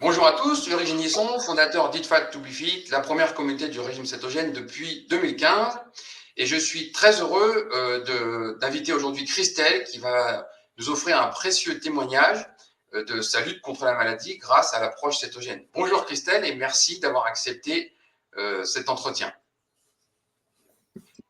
Bonjour à tous, je suis Régis Nisson, fondateur d'Eat Fat to Be Fit, la première communauté du régime cétogène depuis 2015. Et je suis très heureux d'inviter aujourd'hui Christelle qui va nous offrir un précieux témoignage de sa lutte contre la maladie grâce à l'approche cétogène. Bonjour Christelle et merci d'avoir accepté cet entretien.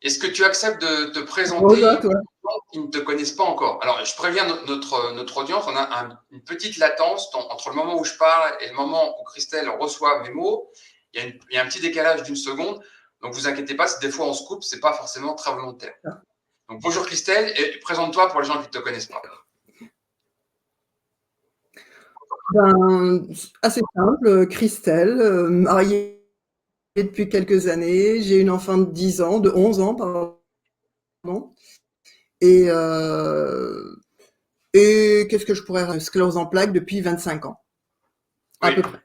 Est-ce que tu acceptes de te présenter pour les gens qui ne te connaissent pas encore? Alors, je préviens notre audience, on a une petite latence entre le moment où je parle et le moment où Christelle reçoit mes mots. Il y a un petit décalage d'une seconde. Donc, vous inquiétez pas, si des fois on se coupe, ce n'est pas forcément très volontaire. Donc, bonjour Christelle, et présente-toi pour les gens qui ne te connaissent pas. Assez simple, Christelle, mariée depuis quelques années. J'ai une enfant de 10 ans, de 11 ans, pardon. Et qu'est-ce que je pourrais... Sclérose en plaques depuis 25 ans, à peu près.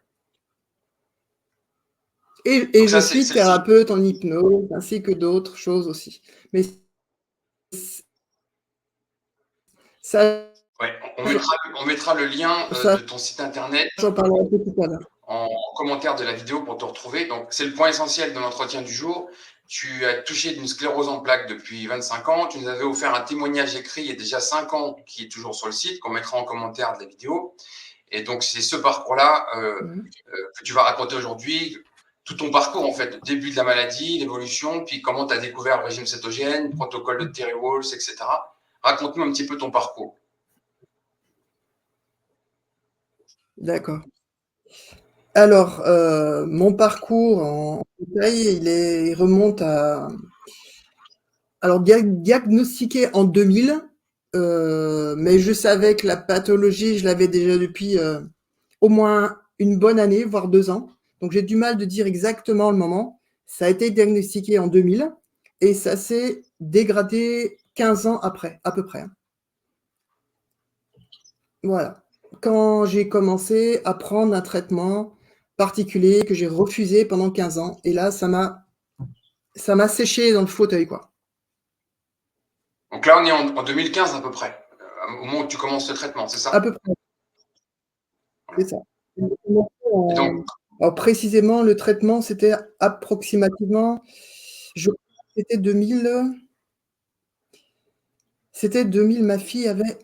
Et je suis thérapeute en hypnose, ainsi que d'autres choses aussi. Mais ça... Ouais, on mettra le lien de ton site internet j'en parlerai un peu tout à l'heure. En commentaire de la vidéo pour te retrouver. Donc, c'est le point essentiel de l'entretien du jour. Tu as touché d'une sclérose en plaques depuis 25 ans. Tu nous avais offert un témoignage écrit il y a déjà 5 ans qui est toujours sur le site, qu'on mettra en commentaire de la vidéo. Et donc, c'est ce parcours-là que tu vas raconter aujourd'hui. Tout ton parcours, en fait, le début de la maladie, l'évolution, puis comment tu as découvert le régime cétogène, le protocole de Terry Wahls, etc. Raconte-nous un petit peu ton parcours. D'accord. Alors, mon parcours en détail, il remonte à... Alors, diagnostiqué en 2000, mais je savais que la pathologie, je l'avais déjà depuis au moins une bonne année, voire 2 ans. Donc, j'ai du mal de dire exactement le moment. Ça a été diagnostiqué en 2000 et ça s'est dégradé 15 ans après, à peu près. Voilà. Quand j'ai commencé à prendre un traitement particulier que j'ai refusé pendant 15 ans, et là, ça m'a séché dans le fauteuil, quoi. Donc là, on est en 2015 à peu près, au moment où tu commences le traitement, c'est ça? À peu près. C'est ça. Et donc, Alors précisément, le traitement, c'était approximativement, je crois que c'était 2000, ma fille avait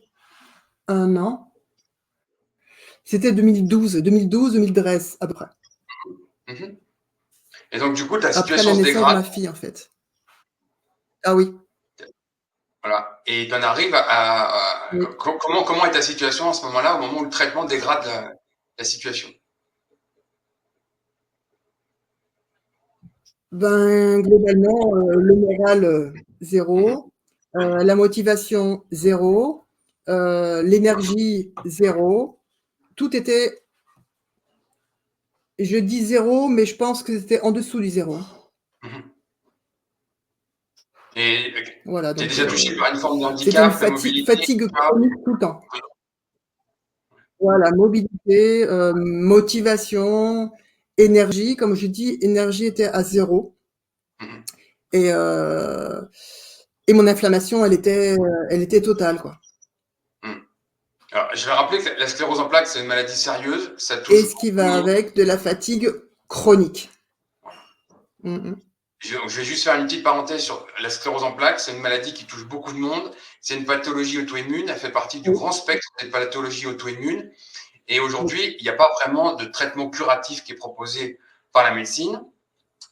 1 an. C'était 2012, à peu près. Et donc, du coup, ta Après situation la se naissance de dégrade. ma fille, en fait. Ah oui. Voilà. Et tu en arrives Oui. comment est ta situation à ce moment-là, au moment où le traitement dégrade la situation? Globalement, le moral, 0, la motivation 0, l'énergie 0. Tout était, je dis 0, mais je pense que c'était en dessous du 0. Et Voilà, tu es donc déjà touché par une forme de c'était une handicap, la mobilité, fatigue etc. chronique tout le temps. Voilà, mobilité, motivation, énergie. Comme je dis, énergie était à 0. Et mon inflammation, elle était totale, quoi. Alors, je vais rappeler que la sclérose en plaques, c'est une maladie sérieuse. Ça touche Et ce qui beaucoup de va monde. avec, de la fatigue chronique. Je vais juste faire une petite parenthèse sur la sclérose en plaques. C'est une maladie qui touche beaucoup de monde. C'est une pathologie auto-immune. Elle fait partie du grand spectre des pathologies auto-immunes. Et aujourd'hui, il n'y a pas vraiment de traitement curatif qui est proposé par la médecine.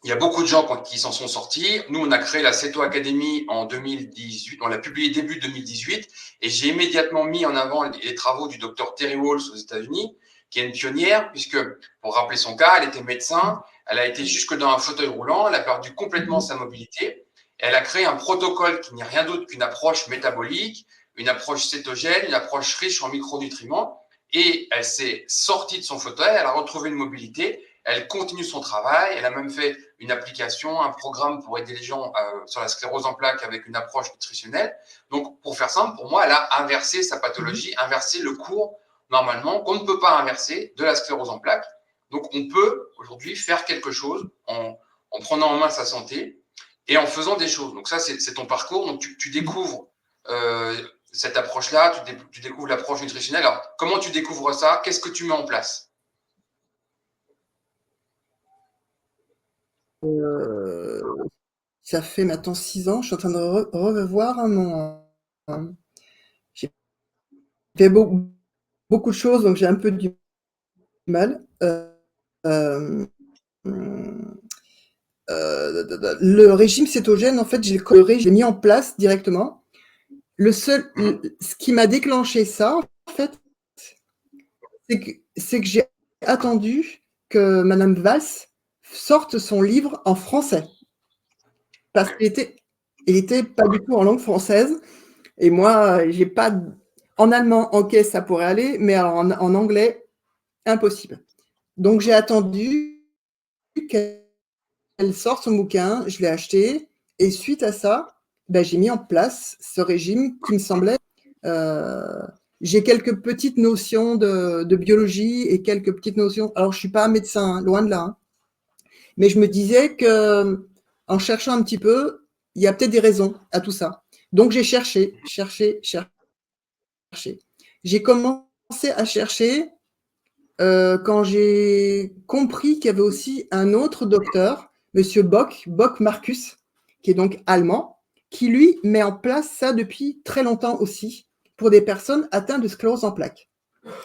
Il y a beaucoup de gens qui s'en sont sortis. Nous, on a créé la Ceto Academy en 2018. On l'a publié début 2018. Et j'ai immédiatement mis en avant les travaux du docteur Terry Wahls aux États-Unis, qui est une pionnière, puisque, pour rappeler son cas, elle était médecin. Elle a été jusque dans un fauteuil roulant. Elle a perdu complètement sa mobilité. Et elle a créé un protocole qui n'est rien d'autre qu'une approche métabolique, une approche cétogène, une approche riche en micronutriments. Et elle s'est sortie de son fauteuil. Elle a retrouvé une mobilité. Elle continue son travail. Elle a même fait une application, un programme pour aider les gens sur la sclérose en plaques avec une approche nutritionnelle. Donc, pour faire simple, pour moi, elle a inversé sa pathologie, inversé le cours, normalement, qu'on ne peut pas inverser de la sclérose en plaques. Donc, on peut aujourd'hui faire quelque chose en prenant en main sa santé et en faisant des choses. Donc, ça, c'est ton parcours. Donc, tu découvres cette approche-là, tu découvres l'approche nutritionnelle. Alors, comment tu découvres ça? Qu'est-ce que tu mets en place? ça fait maintenant 6 ans, je suis en train de revoir j'ai fait beaucoup de choses, donc j'ai un peu du mal. Euh, le régime cétogène, en fait, je l'ai mis en place directement. Ce qui m'a déclenché ça, en fait, c'est que j'ai attendu que Madame Valls sorte son livre en français. Parce qu'il était pas du tout en langue française. Et moi, j'ai pas. En allemand, ok, ça pourrait aller, mais alors en anglais, impossible. Donc j'ai attendu qu'elle sorte son bouquin, je l'ai acheté, et suite à ça, ben, j'ai mis en place ce régime qui me semblait. J'ai quelques petites notions de biologie et quelques petites notions. Alors, je suis pas un médecin, hein, loin de là, hein, mais je me disais que, en cherchant un petit peu, il y a peut-être des raisons à tout ça. Donc, j'ai cherché. J'ai commencé à chercher quand j'ai compris qu'il y avait aussi un autre docteur, Monsieur Bock Marcus, qui est donc allemand, qui lui met en place ça depuis très longtemps aussi pour des personnes atteintes de sclérose en plaques.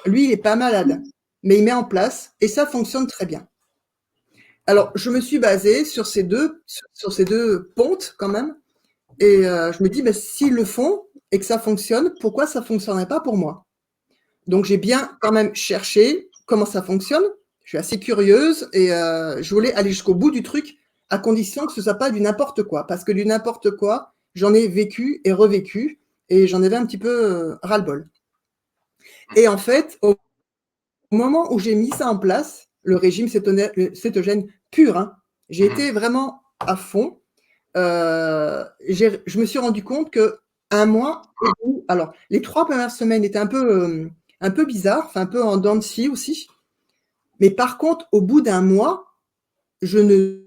Lui, il n'est pas malade, mais il met en place et ça fonctionne très bien. Alors, je me suis basée sur ces deux pontes quand même, et je me dis, ben, s'ils le font et que ça fonctionne, pourquoi ça ne fonctionnerait pas pour moi? Donc, j'ai bien quand même cherché comment ça fonctionne. Je suis assez curieuse et je voulais aller jusqu'au bout du truc à condition que ce ne soit pas du n'importe quoi. Parce que du n'importe quoi, j'en ai vécu et revécu et j'en avais un petit peu ras-le-bol. Et en fait, au moment où j'ai mis ça en place, le régime cétogène pur, hein, j'ai été vraiment à fond. Je me suis rendu compte que un mois, alors les 3 premières semaines étaient un peu bizarres, enfin un peu en dents de scie aussi. Mais par contre, au bout d'un mois, je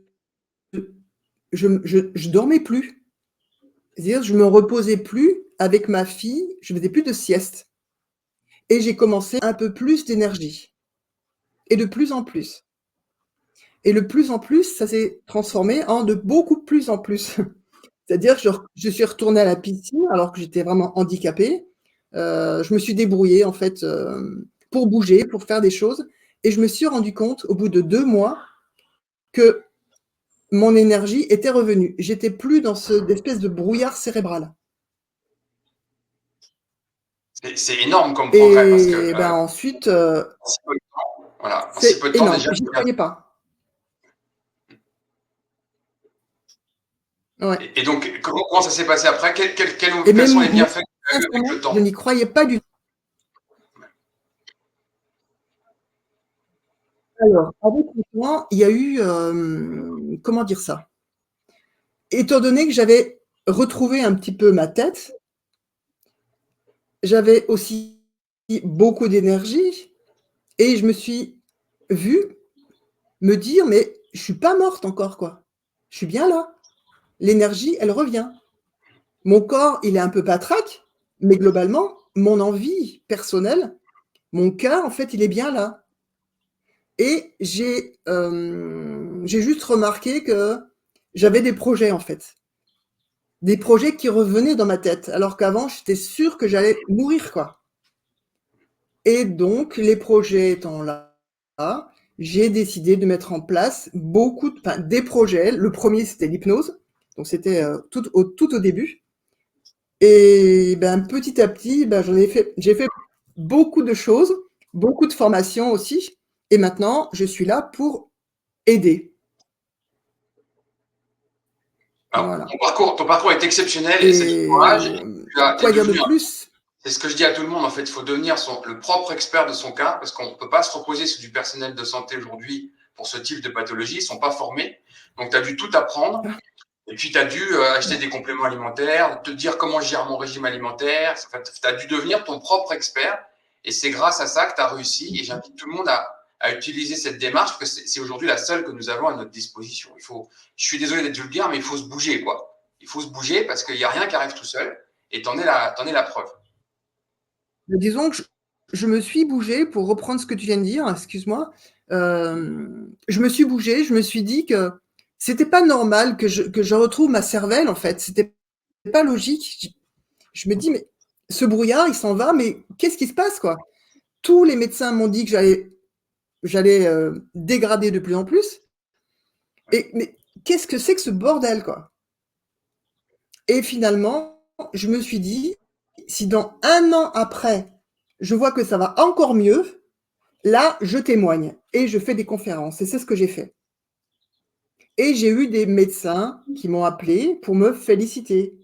dormais plus. C'est-à-dire, je me reposais plus avec ma fille, je faisais plus de sieste. Et j'ai commencé un peu plus d'énergie. Et de plus en plus. Et le plus en plus, ça s'est transformé en de beaucoup plus en plus. C'est-à-dire que je suis retournée à la piscine alors que j'étais vraiment handicapée. Je me suis débrouillée en fait pour bouger, pour faire des choses. Et je me suis rendu compte au bout de 2 mois que mon énergie était revenue. J'étais plus dans cette espèce de brouillard cérébral. C'est énorme comme progrès parce que Et ben ensuite, en si peu de temps, voilà, en si c'est peu de temps énorme. déjà. J'y croyais pas. Ouais. Et donc, comment ça s'est passé après? Et Quels sont même les moi, bienfaits que tu as eu avec sincèrement, le je temps? n'y croyais pas du tout. Alors, avec le temps, il y a eu, comment dire ça? Étant donné que j'avais retrouvé un petit peu ma tête, j'avais aussi beaucoup d'énergie et je me suis vue me dire: «Mais je suis pas morte encore, quoi. Je suis bien là. L'énergie, elle revient». Mon corps, il est un peu patraque, mais globalement, mon envie personnelle, mon cœur, en fait, il est bien là. Et j'ai juste remarqué que j'avais des projets, en fait. Des projets qui revenaient dans ma tête, alors qu'avant, j'étais sûre que j'allais mourir, quoi. Et donc, les projets étant là, j'ai décidé de mettre en place des projets. Le premier, c'était l'hypnose. Donc, c'était tout au début. Et ben, petit à petit, ben, j'ai fait beaucoup de choses, beaucoup de formations aussi. Et maintenant, je suis là pour aider. Alors, Voilà. ton parcours est exceptionnel et c'est du courage. Et Tu es quoi dire de devenu, plus? c'est ce que je dis à tout le monde, en fait, il faut devenir le propre expert de son cas parce qu'on ne peut pas se reposer sur du personnel de santé aujourd'hui pour ce type de pathologie, ils ne sont pas formés. Donc, tu as dû tout apprendre. Et puis, tu as dû acheter des compléments alimentaires, te dire comment je gère mon régime alimentaire. Tu as dû devenir ton propre expert. Et c'est grâce à ça que tu as réussi. Et j'invite tout le monde à utiliser cette démarche parce que c'est aujourd'hui la seule que nous avons à notre disposition. Je suis désolé d'être vulgaire, mais il faut se bouger, quoi. Il faut se bouger parce qu'il n'y a rien qui arrive tout seul. Et t'en es la preuve. Disons que je me suis bougée, pour reprendre ce que tu viens de dire, excuse-moi. Je me suis bougée, je me suis dit que c'était pas normal que je retrouve ma cervelle, en fait. C'était pas logique. Je me dis, mais ce brouillard, il s'en va, mais qu'est-ce qui se passe, quoi? Tous les médecins m'ont dit que j'allais dégrader de plus en plus. Mais qu'est-ce que c'est que ce bordel, quoi? Et finalement, je me suis dit, si dans 1 an après, je vois que ça va encore mieux, là, je témoigne et je fais des conférences. Et c'est ce que j'ai fait. Et j'ai eu des médecins qui m'ont appelé pour me féliciter.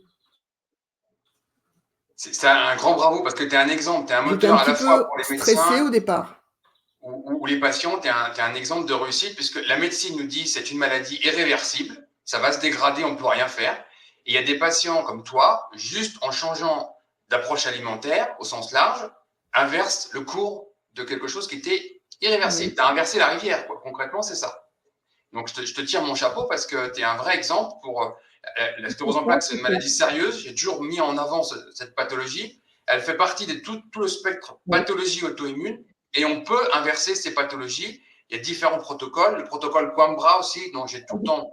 C'est un grand bravo parce que tu es un exemple, tu es un J'étais un moteur à petit la fois peu pour les stressée médecins au départ. ou les patients, tu es, un exemple de réussite puisque la médecine nous dit c'est une maladie irréversible, ça va se dégrader, on ne peut rien faire. Et il y a des patients comme toi, juste en changeant d'approche alimentaire au sens large, inversent le cours de quelque chose qui était irréversible. Oui. Tu as inversé la rivière, quoi. Concrètement, c'est ça. Donc, je te tire mon chapeau parce que tu es un vrai exemple pour la sclérose en plaques, c'est une maladie sérieuse. J'ai toujours mis en avant cette pathologie. Elle fait partie de tout le spectre Oui. pathologie auto-immune et on peut inverser ces pathologies. Il y a différents protocoles. Le protocole Coimbra aussi, dont j'ai tout le temps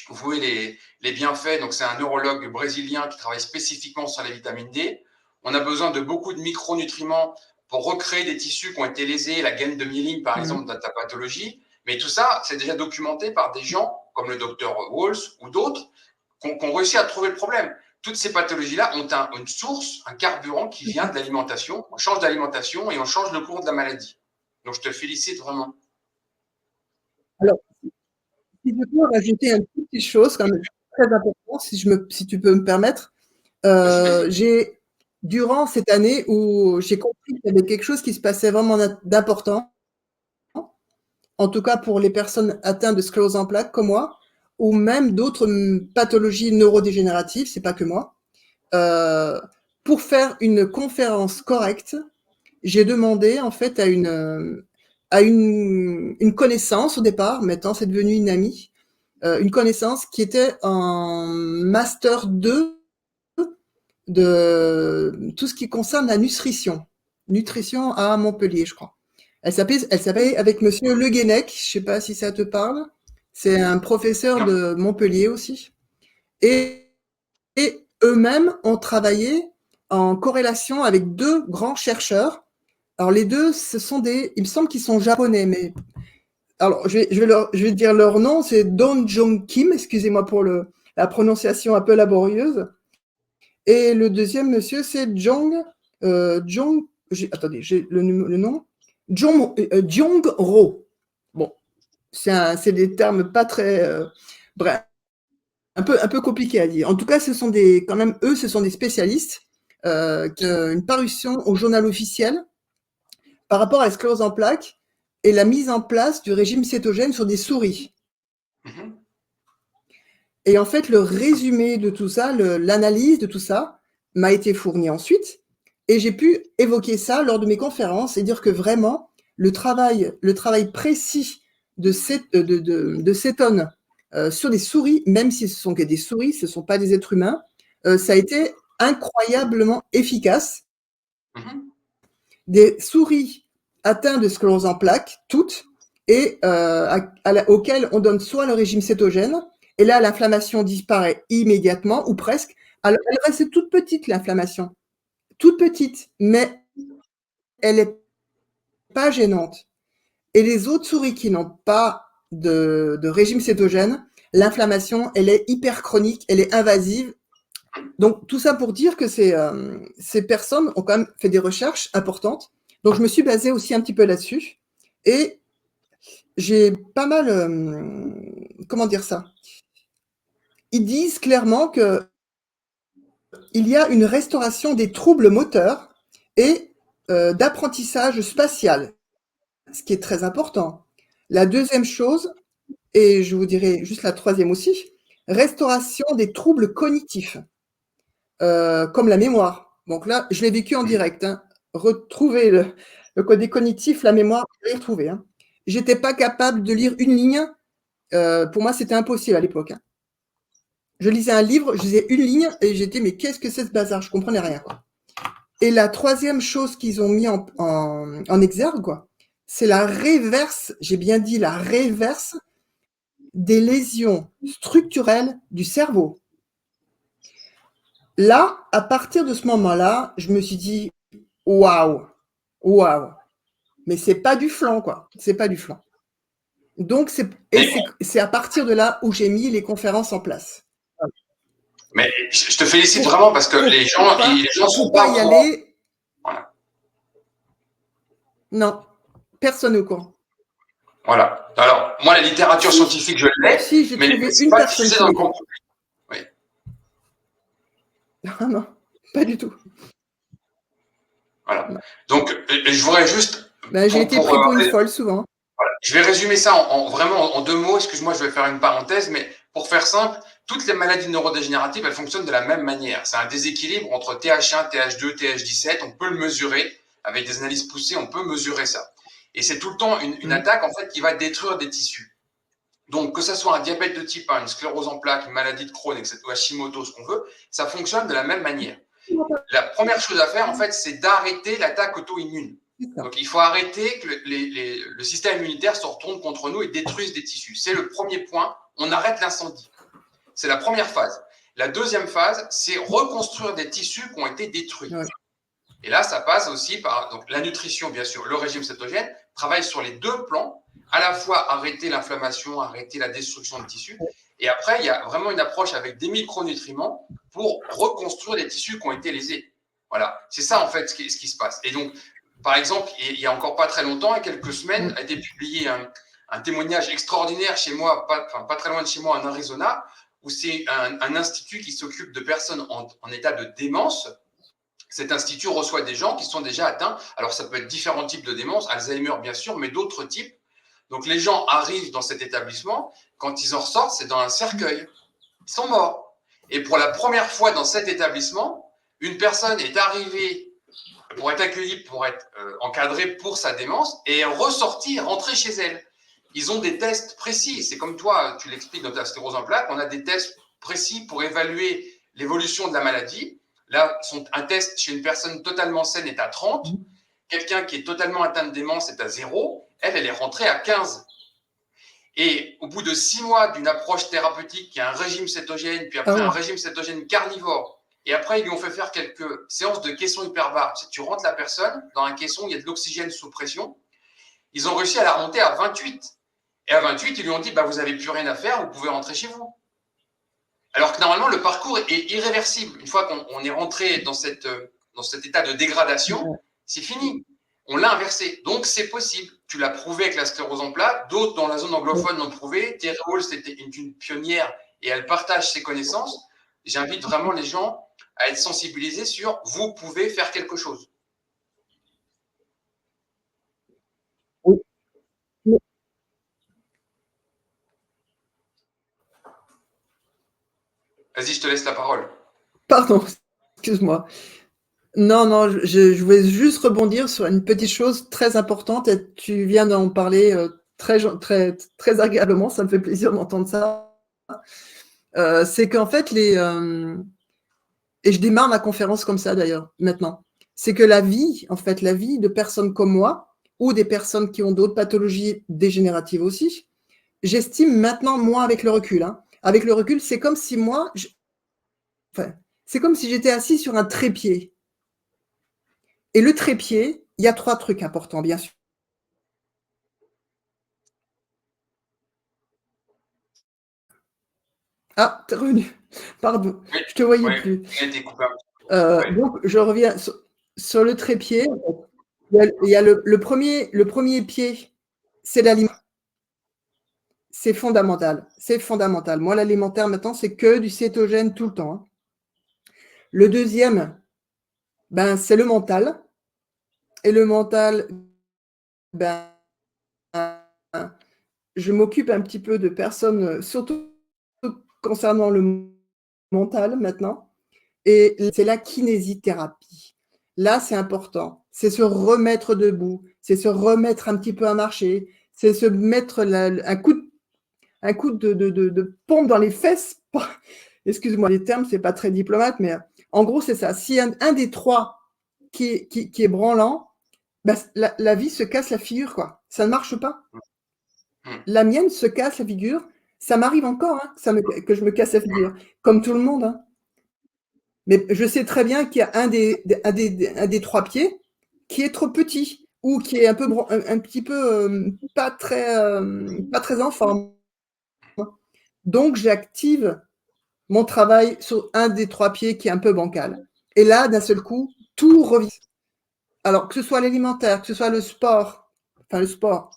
voué les bienfaits. Donc, c'est un neurologue brésilien qui travaille spécifiquement sur la vitamine D. On a besoin de beaucoup de micronutriments pour recréer des tissus qui ont été lésés, la gaine de myéline, par exemple, dans ta pathologie. Mais tout ça, c'est déjà documenté par des gens comme le docteur Walls ou d'autres qui ont réussi à trouver le problème. Toutes ces pathologies-là ont une source, un carburant qui vient de l'alimentation. On change d'alimentation et on change le cours de la maladie. Donc, je te félicite vraiment. Alors, si je peux rajouter une petite chose, quand même très important, si tu peux me permettre. Vas-y, vas-y. Durant cette année où j'ai compris qu'il y avait quelque chose qui se passait vraiment d'important, en tout cas pour les personnes atteintes de sclérose en plaques comme moi, ou même d'autres pathologies neurodégénératives, c'est pas que moi. Pour faire une conférence correcte, j'ai demandé en fait à une connaissance au départ, maintenant c'est devenu une amie, une connaissance qui était en master 2 de tout ce qui concerne la nutrition à Montpellier, je crois. Elle s'appelait avec Monsieur Le Guenec, je sais pas si ça te parle. C'est un professeur Non. de Montpellier aussi. Et, et eux-mêmes ont travaillé en corrélation avec 2 grands chercheurs. Alors les deux, il me semble qu'ils sont japonais, mais alors je vais dire leur nom, c'est Don Jong Kim, excusez-moi pour la prononciation un peu laborieuse. Et le deuxième monsieur, c'est attendez, j'ai le nom. Jong Ro. Bon, c'est des termes pas très, bref, un peu compliqués à dire. En tout cas, quand même, eux, ce sont des spécialistes, une parution au journal officiel par rapport à la sclérose en plaques et la mise en place du régime cétogène sur des souris. Mhm. Et en fait, le résumé de tout ça, l'analyse de tout ça m'a été fourni ensuite. Et j'ai pu évoquer ça lors de mes conférences et dire que vraiment, le travail précis de cétone sur des souris, même si ce sont que des souris, ce ne sont pas des êtres humains, ça a été incroyablement efficace. Mhm. Des souris atteintes de sclérose en plaques, toutes, et auxquelles on donne soit le régime cétogène, et là, l'inflammation disparaît immédiatement, ou presque. Alors, elle reste toute petite, l'inflammation. Toute petite, mais elle n'est pas gênante. Et les autres souris qui n'ont pas de régime cétogène, l'inflammation, elle est hyper chronique, elle est invasive. Donc, tout ça pour dire que ces personnes ont quand même fait des recherches importantes. Donc, je me suis basée aussi un petit peu là-dessus. Et j'ai pas mal, comment dire ça? Ils disent clairement que il y a une restauration des troubles moteurs et d'apprentissage spatial, ce qui est très important. La deuxième chose, et je vous dirai juste la troisième aussi, restauration des troubles cognitifs, comme la mémoire. Donc là, je l'ai vécu en direct. Hein. Retrouver le côté cognitif, la mémoire, je l'ai retrouvé. Hein. J'étais pas capable de lire une ligne. Pour moi, c'était impossible à l'époque. Hein. Je lisais un livre, je lisais une ligne et j'étais, mais qu'est-ce que c'est ce bazar? Je comprenais rien. Quoi. Et la troisième chose qu'ils ont mis en exergue, quoi, c'est la réverse, j'ai bien dit la réverse des lésions structurelles du cerveau. Là, à partir de ce moment-là, je me suis dit, waouh, waouh, mais c'est pas du flan, quoi. C'est pas du flan. Donc, c'est à partir de là où j'ai mis les conférences en place. Mais je te félicite vraiment parce que les gens sont pas y aller. Voilà. Non, personne au courant. Voilà. Alors, moi, la littérature scientifique, je l'ai, si, j'ai mais trouvé c'est une pas personne diffusé qui dans le l'ait. grand public. Oui. Ah non, pas du tout. Voilà. Donc, je voudrais juste. J'ai été pris pour une folle souvent. Voilà. Je vais résumer ça vraiment en 2 mots. Excuse-moi, je vais faire une parenthèse, mais pour faire simple, toutes les maladies neurodégénératives, elles fonctionnent de la même manière. C'est un déséquilibre entre TH1, TH2, TH17. On peut le mesurer avec des analyses poussées, on peut mesurer ça. Et c'est tout le temps une attaque en fait qui va détruire des tissus. Donc, que ce soit un diabète de type 1, une sclérose en plaques, une maladie de Crohn, etc., ou Hashimoto, ce qu'on veut, ça fonctionne de la même manière. La première chose à faire, en fait, c'est d'arrêter l'attaque auto-immune. Donc, il faut arrêter que le système immunitaire se retourne contre nous et détruise des tissus. C'est le premier point. On arrête l'incendie. C'est la première phase. La deuxième phase, c'est reconstruire des tissus qui ont été détruits. Ouais. Et là, ça passe aussi par donc, la nutrition, bien sûr. Le régime cétogène travaille sur les 2 plans, à la fois arrêter l'inflammation, arrêter la destruction de tissus. Et après, il y a vraiment une approche avec des micronutriments pour reconstruire les tissus qui ont été lésés. Voilà, c'est ça en fait ce qui se passe. Et donc, par exemple, il n'y a encore pas très longtemps, il y a quelques semaines, a été publié un témoignage extraordinaire chez moi, pas très loin de chez moi, en Arizona, où c'est un institut qui s'occupe de personnes en état de démence. Cet institut reçoit des gens qui sont déjà atteints. Alors, ça peut être différents types de démence, Alzheimer bien sûr, mais d'autres types. Donc, les gens arrivent dans cet établissement. Quand ils en ressortent, c'est dans un cercueil. Ils sont morts. Et pour la première fois dans cet établissement, une personne est arrivée pour être accueillie, pour être encadrée pour sa démence et est ressortie, rentrée chez elle. Ils ont des tests précis. C'est comme toi, tu l'expliques dans ta sclérose en plaques, on a des tests précis pour évaluer l'évolution de la maladie. Là, un test chez une personne totalement saine est à 30. Quelqu'un qui est totalement atteint de démence est à 0. Elle est rentrée à 15. Et au bout de 6 mois d'une approche thérapeutique qui a un régime cétogène, puis après un régime cétogène carnivore, et après ils lui ont fait faire quelques séances de caisson hyperbare. Tu rentres la personne dans un caisson, il y a de l'oxygène sous pression. Ils ont réussi à la remonter à 28. Et à 28, ils lui ont dit, vous n'avez plus rien à faire, vous pouvez rentrer chez vous. Alors que normalement, le parcours est irréversible. Une fois qu'on est rentré dans cet état de dégradation, c'est fini. On l'a inversé. Donc, c'est possible. Tu l'as prouvé avec la sclérose en plaques. D'autres dans la zone anglophone l'ont prouvé. Terry Hall, c'était une pionnière et elle partage ses connaissances. J'invite vraiment les gens à être sensibilisés sur vous pouvez faire quelque chose. Oui. Vas-y, je te laisse la parole. Pardon, excuse-moi. Non, je voulais juste rebondir sur une petite chose très importante et tu viens d'en parler très, très, très agréablement, ça me fait plaisir d'entendre ça. C'est qu'en fait, et je démarre ma conférence comme ça d'ailleurs, maintenant, c'est que la vie de personnes comme moi ou des personnes qui ont d'autres pathologies dégénératives aussi, j'estime maintenant, moi, avec le recul, c'est comme si moi, c'est comme si j'étais assis sur un trépied. Et le trépied, il y a 3 trucs importants, bien sûr. Ah, t'es revenu. Pardon, oui, je te voyais plus. Donc, je reviens sur le trépied. Il y a le premier pied, c'est l'aliment. C'est fondamental. C'est fondamental. Moi, l'alimentaire, maintenant, c'est que du cétogène tout le temps. Hein. Le deuxième, c'est le mental. Et le mental, je m'occupe un petit peu de personnes, surtout concernant le mental maintenant. Et c'est la kinésithérapie. Là, c'est important. C'est se remettre debout. C'est se remettre un petit peu à marcher. C'est se mettre un coup de pompe dans les fesses. Excuse-moi les termes, c'est pas très diplomate, mais en gros, c'est ça. Si un des 3 qui est branlant, la vie se casse la figure, quoi. Ça ne marche pas. La mienne se casse la figure Ça m'arrive encore, hein, que je me casse la figure, comme tout le monde, hein. Mais je sais très bien qu'il y a un des 3 pieds qui est trop petit ou qui est un petit peu, pas très en forme. Donc j'active mon travail sur un des 3 pieds qui est un peu bancal. Et là, d'un seul coup, tout revient. Alors que ce soit l'alimentaire, que ce soit le sport, enfin le sport,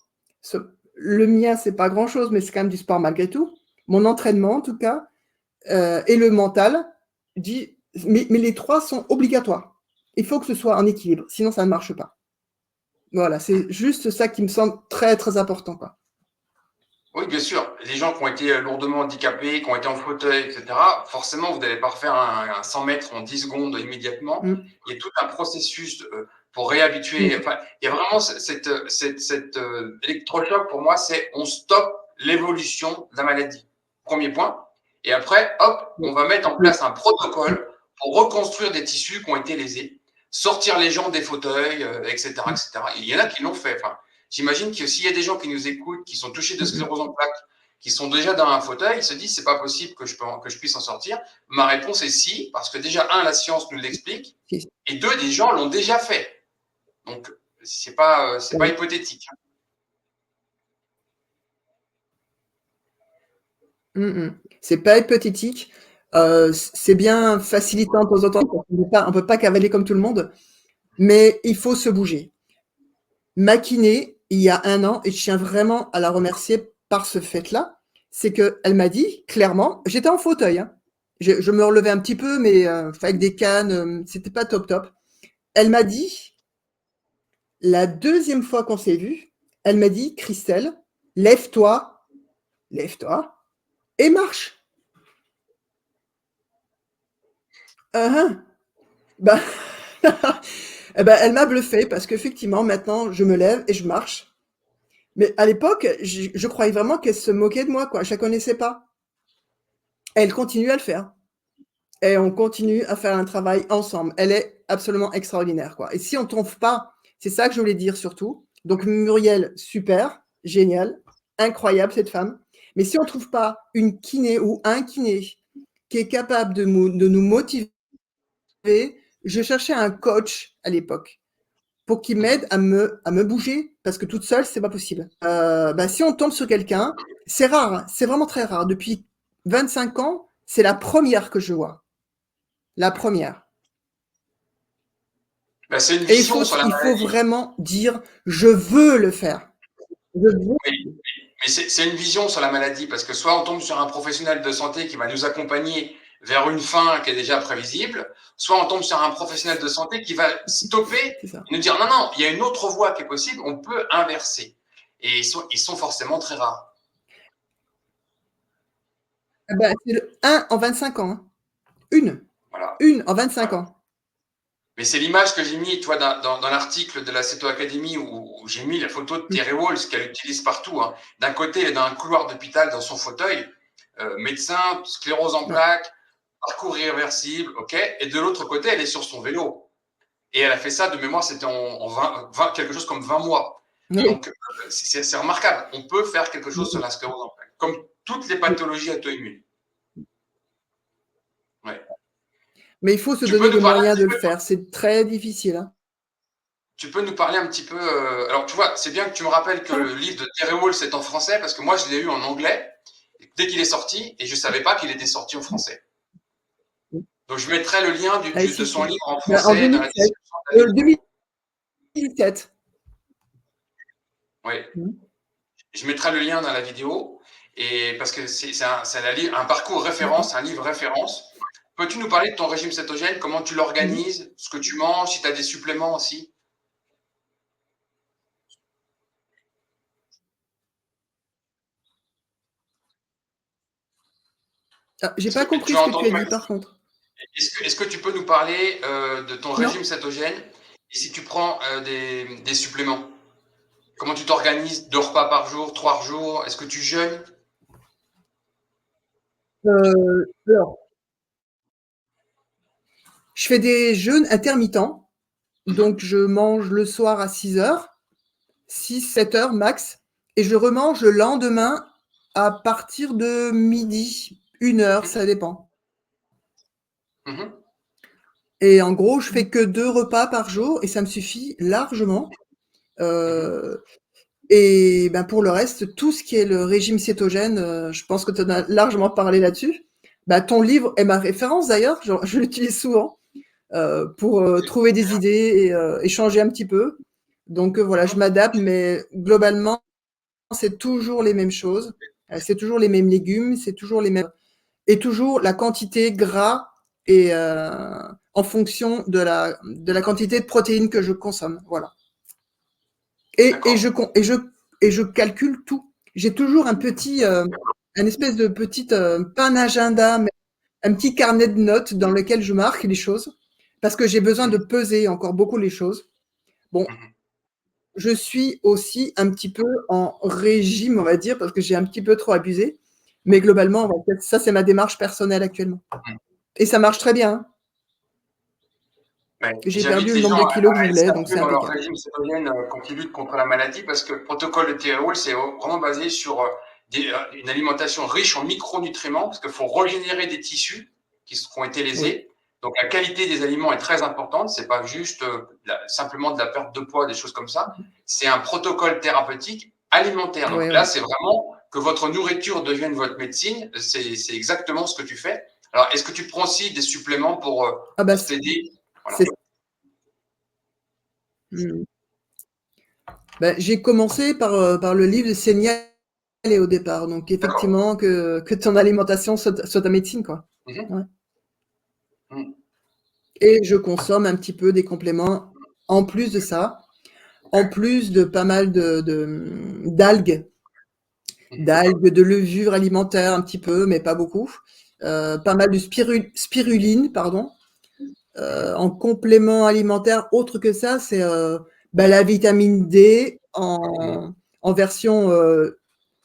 le mien, c'est pas grand-chose, mais c'est quand même du sport malgré tout. Mon entraînement, en tout cas, et le mental, mais les 3 sont obligatoires. Il faut que ce soit en équilibre, sinon ça ne marche pas. Voilà, c'est juste ça qui me semble très, très important, quoi. Oui, bien sûr. Les gens qui ont été lourdement handicapés, qui ont été en fauteuil, etc., forcément, vous n'allez pas refaire un 100 mètres en 10 secondes immédiatement. Mmh. Il y a tout un processus pour réhabituer. Mmh. Enfin, il y a vraiment électrochoc pour moi, c'est on stoppe l'évolution de la maladie. Premier point. Et après, hop, Oui. on va mettre en Oui. place un protocole pour reconstruire des tissus qui ont été lésés, sortir les gens des fauteuils, etc., etc. Il y en a qui l'ont fait. Enfin, j'imagine que s'il y a des gens qui nous écoutent, qui sont touchés de sclérose en plaques, qui sont déjà dans un fauteuil, ils se disent c'est pas possible que je puisse en sortir. Ma réponse est si, parce que déjà, un, la science nous l'explique, et deux, des gens l'ont déjà fait. Donc, c'est pas hypothétique. C'est pas hypothétique. C'est bien facilitant de temps en temps. On peut pas cavaler comme tout le monde, mais il faut se bouger. Ma kiné, il y a 1 an, et je tiens vraiment à la remercier par ce fait-là, c'est qu'elle m'a dit clairement, j'étais en fauteuil, hein. Je me relevais un petit peu, mais avec des cannes, c'était pas top top. Elle m'a dit, la 2e fois qu'on s'est vu, elle m'a dit: «Christelle, lève-toi, lève-toi et marche». Hein, hein. Bah, eh ben, elle m'a bluffé parce qu'effectivement, maintenant, je me lève et je marche. Mais à l'époque, je croyais vraiment qu'elle se moquait de moi, quoi. Je la connaissais pas. Elle continue à le faire et on continue à faire un travail ensemble. Elle est absolument extraordinaire, quoi. Et si on trouve pas, c'est ça que je voulais dire surtout. Donc Muriel, super, génial, incroyable cette femme. Mais si on trouve pas une kiné ou un kiné qui est capable de nous motiver, je cherchais un coach à l'époque pour qu'il m'aide à me bouger parce que toute seule, c'est pas possible. Bah, si on tombe sur quelqu'un, c'est rare, hein, c'est vraiment très rare. Depuis 25 ans, c'est la première que je vois. La première. Ben, c'est une Et vision sur la il faut maladie. vraiment dire, je veux le faire. Je veux. Oui, mais c'est une vision sur la maladie, parce que soit on tombe sur un professionnel de santé qui va nous accompagner vers une fin qui est déjà prévisible, soit on tombe sur un professionnel de santé qui va stopper C'est ça. et nous dire non, non, il y a une autre voie qui est possible, on peut inverser. Et ils sont forcément très rares. Ah bah, c'est le 1 en 25 ans. Hein. Une. Voilà. Une en 25 Voilà. ans. Mais c'est l'image que j'ai mis, toi, dans l'article de la Ceto Academy où j'ai mis la photo de Terry Walls qu'elle utilise partout. Hein. D'un côté, elle est dans un couloir d'hôpital dans son fauteuil, médecin, sclérose en Ouais. plaques, parcours irréversible, ok. Et de l'autre côté, elle est sur son vélo. Et elle a fait ça de mémoire, c'était en 20, quelque chose comme 20 mois. Oui. Donc, c'est remarquable. On peut faire quelque chose sur la sclérose en plaques, comme toutes les pathologies auto-immunes. Ouais. Mais il faut se Tu peux donner nous les parler un moyens petit de le peu faire. C'est très difficile. Hein. Tu peux nous parler un petit peu. Alors, tu vois, c'est bien que tu me rappelles que le livre de Terry Walls est en français parce que moi, je l'ai eu en anglais dès qu'il est sorti et je ne savais pas qu'il était sorti en français. Donc, je mettrai le lien Ah, de si, son si. livre en Ben, en français dans la 2007. description de la vidéo. 2017. Oui, Mmh. je mettrai le lien dans la vidéo et parce que c'est un parcours D'accord. référence, un livre référence. Peux-tu nous parler de ton régime cétogène, comment tu Mmh. l'organises, ce que tu manges, si tu as des suppléments aussi? Ah, j'ai pas Tu compris as ce que tu entendu as ma dit question? par contre. Est-ce que tu peux nous parler de ton Non? régime cétogène et si tu prends des suppléments? Comment tu t'organises? 2 repas par jour, 3 jours? Est-ce que tu jeûnes? Alors, je fais des jeûnes intermittents, Mhm. donc je mange le soir à 6 heures, 6-7 heures max, et je remange le lendemain À partir de midi, 1 heure, ça dépend. Mhm. Et en gros, je fais que 2 repas par jour et ça me suffit largement. Mhm. Et ben, pour le reste, tout ce qui est le régime cétogène, je pense que tu en as largement parlé là-dessus. Bah, ton livre est ma référence d'ailleurs, je l'utilise souvent pour trouver des idées et échanger un petit peu. Donc voilà, je Mhm. m'adapte, mais globalement, c'est toujours les mêmes choses. C'est toujours les mêmes légumes, c'est toujours les mêmes et toujours la quantité gras et en fonction de la quantité de protéines que je consomme. Voilà. Et, et, je, D'accord. con- et, je, et je calcule tout. J'ai toujours un espèce de petit, pas un agenda, mais un petit carnet de notes dans lequel je marque les choses parce que j'ai besoin de Mhm. peser encore beaucoup les choses. Bon, Mhm. je suis aussi un petit peu en régime, on va dire, parce que j'ai un petit peu trop abusé. Mais globalement, ça, c'est ma démarche personnelle actuellement. Et ça marche très bien, hein. Ouais. J'ai J'invite perdu le les nombre gens de à kilos que je rester voulais, un donc peu c'est dans leur impeccable. régime cétogène quand ils luttent contre la maladie parce que le protocole de Thyroïde, c'est vraiment basé sur une alimentation riche en micronutriments parce qu'il faut régénérer des tissus qui ont été Oui. lésés. Donc la qualité des aliments est très importante. C'est pas juste simplement de la perte de poids, des choses comme ça. C'est un protocole thérapeutique alimentaire. Oui, Donc là, oui. c'est vraiment que votre nourriture devienne votre médecine. C'est exactement ce que tu fais. Alors, est-ce que tu prends aussi des suppléments Ah bah, pour t'aider? Voilà. c'est mmh. Bah, j'ai commencé par le livre de Sénial au départ, donc D'accord. effectivement que ton alimentation soit ta médecine, quoi. Mhm. Ouais. Mhm. Et je consomme un petit peu des compléments en plus de ça, en Ok. plus de pas mal d'algues, Mhm. d'algues, de levures alimentaires un petit peu, mais pas beaucoup. Pas mal de spiruline, pardon. Mhm. En complément alimentaire, autre que ça, c'est bah, la vitamine D Mhm. en version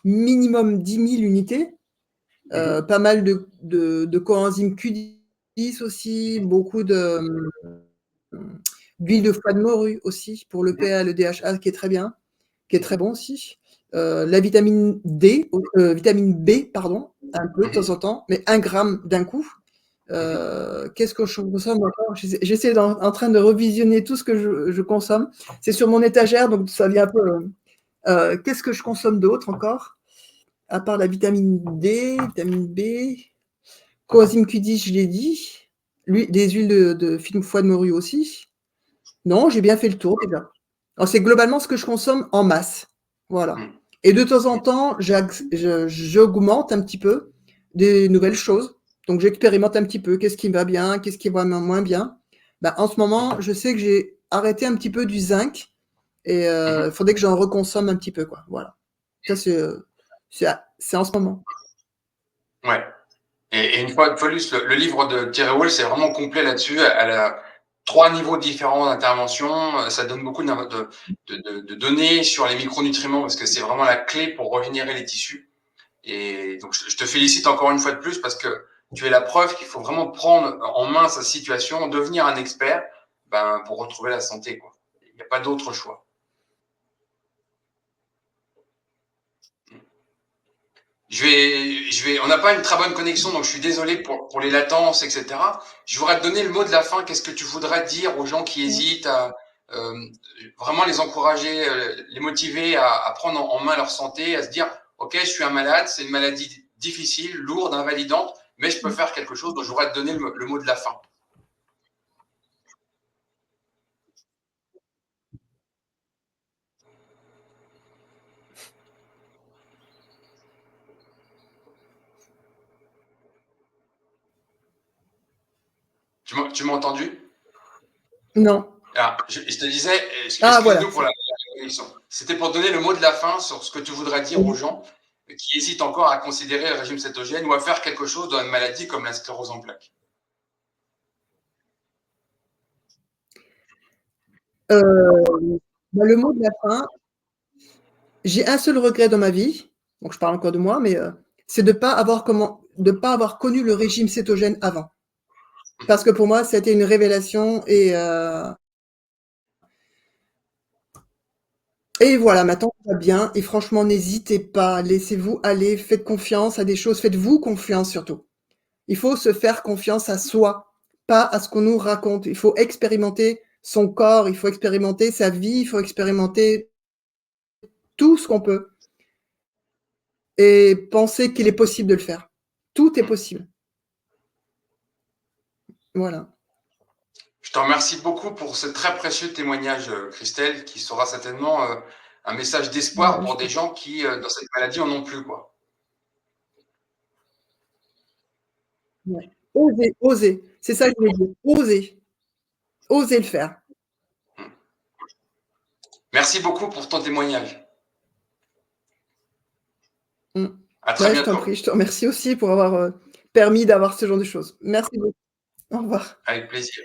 minimum 10 000 unités. Mhm. Pas mal de coenzyme Q10 aussi, beaucoup d'huile de foie de morue aussi pour le PA, le DHA qui est très bien, qui est très bon aussi. La vitamine B, pardon, un peu de temps Mhm. en temps, mais 1 gramme d'un coup. Mhm. Qu'est-ce que je consomme encore? J'essaie en train de revisionner tout ce que je consomme. C'est sur mon étagère, donc ça vient un peu. Qu'est-ce que je consomme d'autre encore? À part la vitamine D, vitamine B, coenzyme Q10, je l'ai dit. Des huiles de foie de morue aussi. Non, j'ai bien fait le tour déjà. Alors, c'est globalement ce que je consomme en masse. Voilà. Mhm. Et de temps en temps, j'augmente un petit peu des nouvelles choses. Donc, j'expérimente un petit peu qu'est-ce qui va bien, qu'est-ce qui va moins bien. Ben, en ce moment, je sais que j'ai arrêté un petit peu du zinc et Mhm. il faudrait que j'en reconsomme un petit peu, quoi. Voilà. Ça, c'est en ce moment. Ouais. Et une fois de plus, le livre de Thierry Wall, c'est vraiment complet là-dessus. Elle a 3 niveaux différents d'intervention. Ça donne beaucoup de données sur les micronutriments parce que c'est vraiment la clé pour régénérer les tissus. Et donc, je te félicite encore une fois de plus parce que tu es la preuve qu'il faut vraiment prendre en main sa situation, devenir un expert, ben, pour retrouver la santé, quoi. Il n'y a pas d'autre choix. On n'a pas une très bonne connexion, donc je suis désolé pour les latences, etc. Je voudrais te donner le mot de la fin. Qu'est-ce que tu voudrais dire aux gens qui hésitent à euh, vraiment les encourager, les motiver à prendre en main leur santé, à se dire, OK, je suis un malade, c'est une maladie difficile, lourde, invalidante, mais je peux faire quelque chose. Donc, je voudrais te donner le mot de la fin. Tu m'as entendu? Non. Ah, je te disais, Ah, voilà. excuse-nous pour la connexion. C'était pour donner le mot de la fin sur ce que tu voudrais dire aux gens qui hésitent encore à considérer le régime cétogène ou à faire quelque chose dans une maladie comme la sclérose en plaques. Bah, le mot de la fin, j'ai un seul regret dans ma vie, donc je parle encore de moi, mais c'est de pas avoir connu le régime cétogène avant. Parce que pour moi, ça a été une révélation Et voilà, maintenant tout va bien et franchement, n'hésitez pas, laissez-vous aller, faites confiance à des choses, faites-vous confiance surtout. Il faut se faire confiance à soi, pas à ce qu'on nous raconte. Il faut expérimenter son corps, il faut expérimenter sa vie, il faut expérimenter tout ce qu'on peut et penser qu'il est possible de le faire. Tout est Mm. possible. Voilà. Je te remercie beaucoup pour ce très précieux témoignage, Christelle, qui sera certainement un message d'espoir Ouais, pour je des gens qui, dans cette maladie, en ont plus, quoi. ouais. Osez, osez. C'est ça que je voulais dire. Osez. Osez le faire. Mm. Merci beaucoup pour ton témoignage. Mmh. À très Ouais, je t'en prie, bientôt. je te remercie aussi pour avoir, permis d'avoir ce genre de choses. Merci beaucoup. Au revoir. Avec plaisir.